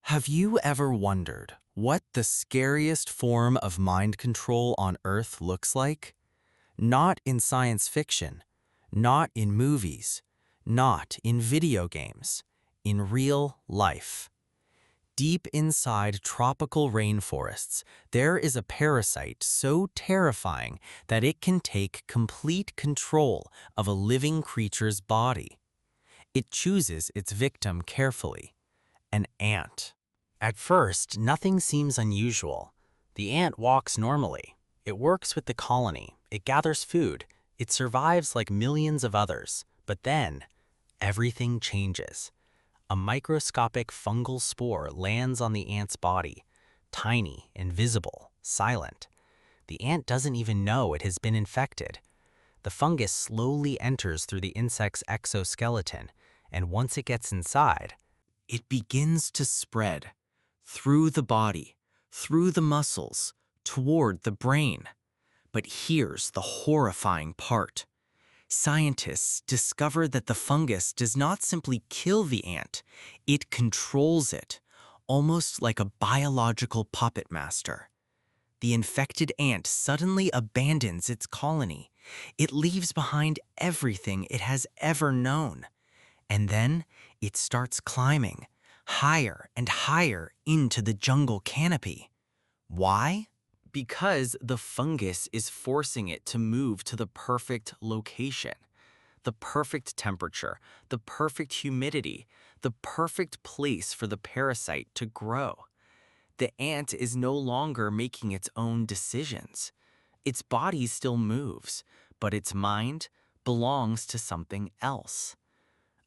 Have you ever wondered what the scariest form of mind control on Earth looks like? Not in science fiction, not in movies, not in video games, in real life. Deep inside tropical rainforests, there is a parasite so terrifying that it can take complete control of a living creature's body. It chooses its victim carefully, an ant. At first, nothing seems unusual. The ant walks normally. It works with the colony. It gathers food. It survives like millions of others. But then, everything changes. A microscopic fungal spore lands on the ant's body. Tiny, invisible, silent. The ant doesn't even know it has been infected. The fungus slowly enters through the insect's exoskeleton, and once it gets inside, it begins to spread through the body, through the muscles, toward the brain. But here's the horrifying part. Scientists discover that the fungus does not simply kill the ant, it controls it, almost like a biological puppet master. The infected ant suddenly abandons its colony. It leaves behind everything it has ever known. And then it starts climbing higher and higher into the jungle canopy. Why? Because the fungus is forcing it to move to the perfect location, the perfect temperature, the perfect humidity, the perfect place for the parasite to grow. The ant is no longer making its own decisions. Its body still moves, but its mind belongs to something else.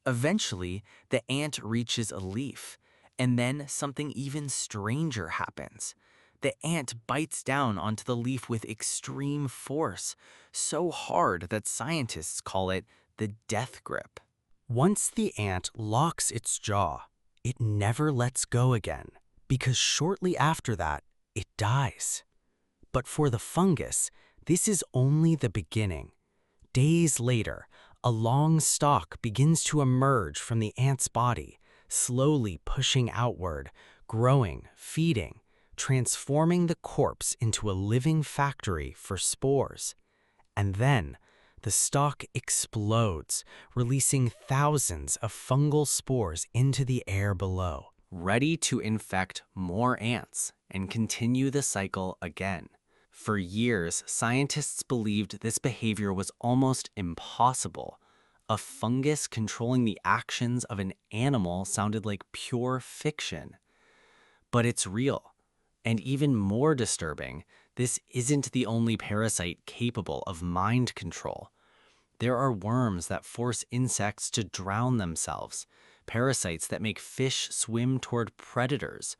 Eventually, the ant reaches a leaf, and then something even stranger happens. The ant bites down onto the leaf with extreme force, so hard that scientists call it the death grip. Once the ant locks its jaw, it never lets go again, because shortly after that, it dies. But for the fungus, this is only the beginning. Days later, a long stalk begins to emerge from the ant's body, slowly pushing outward, growing, feeding, transforming the corpse into a living factory for spores. And then, the stalk explodes, releasing thousands of fungal spores into the air below, ready to infect more ants and continue the cycle again. For years, scientists believed this behavior was almost impossible. A fungus controlling the actions of an animal sounded like pure fiction. But it's real. And even more disturbing, this isn't the only parasite capable of mind control. There are worms that force insects to drown themselves, parasites that make fish swim toward predators,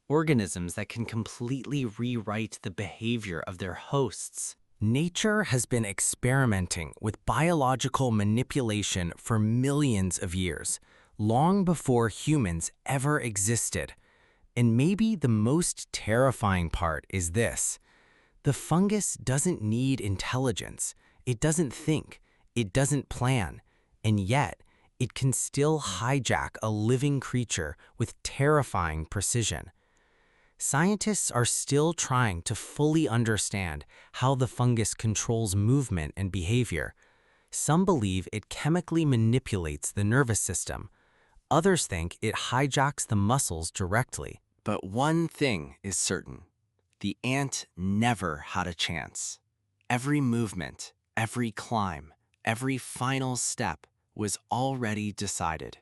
organisms that can completely rewrite the behavior of their hosts. Nature has been experimenting with biological manipulation for millions of years, long before humans ever existed. And maybe the most terrifying part is this. The fungus doesn't need intelligence. It doesn't think. It doesn't plan. And yet, it can still hijack a living creature with terrifying precision. Scientists are still trying to fully understand how the fungus controls movement and behavior. Some believe it chemically manipulates the nervous system. Others think it hijacks the muscles directly. But one thing is certain. The ant never had a chance. Every movement, every climb, every final step was already decided.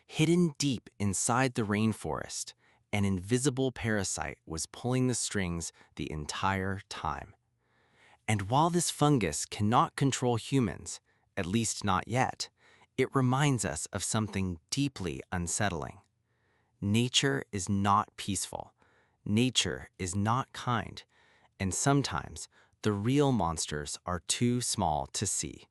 Hidden deep inside the rainforest, an invisible parasite was pulling the strings the entire time. And while this fungus cannot control humans, at least not yet, it reminds us of something deeply unsettling. Nature is not peaceful. Nature is not kind. And sometimes the real monsters are too small to see.